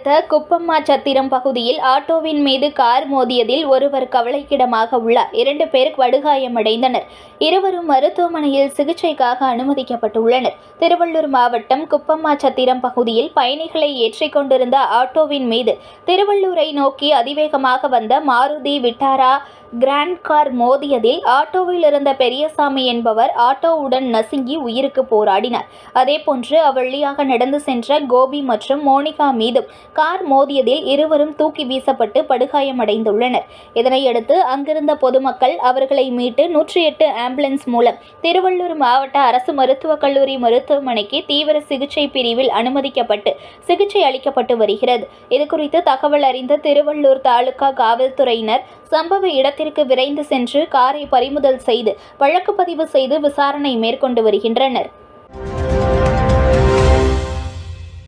அடுத்த குப்பம்மா சத்திரம் பகுதியில் ஆட்டோவின் மீது கார் மோதியதில் ஒருவர் கவலைக்கிடமாக உள்ளார். 2 பேர் படுகாயமடைந்தனர். இருவரும் மருத்துவமனையில் சிகிச்சைக்காக அனுமதிக்கப்பட்டுள்ளனர். திருவள்ளூர் மாவட்டம் குப்பம்மா சத்திரம் பகுதியில் பயணிகளை ஏற்றிக் கொண்டிருந்த ஆட்டோவின் மீது திருவள்ளூரை நோக்கி அதிவேகமாக வந்த மாருதி விட்டாரா கிராண்ட் கார் மோதியதில் ஆட்டோவில் இருந்த பெரியசாமி என்பவர் ஆட்டோவுடன் நசுங்கி உயிருக்கு போராடினார். அதேபோன்று அவ்வழியாக நடந்து சென்ற கோபி மற்றும் மோனிகா மீதும் கார் மோதியதில் இருவரும் தூக்கி வீசப்பட்டு படுகாயமடைந்துள்ளனர். இதனையடுத்து அங்கிருந்த பொதுமக்கள் அவர்களை மீட்டு 108 ஆம்புலன்ஸ் மூலம் திருவள்ளூர் மாவட்ட அரசு மருத்துவக் கல்லூரி மருத்துவமனைக்கு தீவிர சிகிச்சை பிரிவில் அனுமதிக்கப்பட்டு சிகிச்சை அளிக்கப்பட்டு வருகிறது. இதுகுறித்து தகவல் அறிந்த திருவள்ளூர் தாலுகா காவல்துறையினர் சம்பவ இடத்திற்கு விரைந்து சென்று காரை பறிமுதல் செய்து வழக்கு பதிவு செய்து விசாரணை மேற்கொண்டு வருகின்றனர்.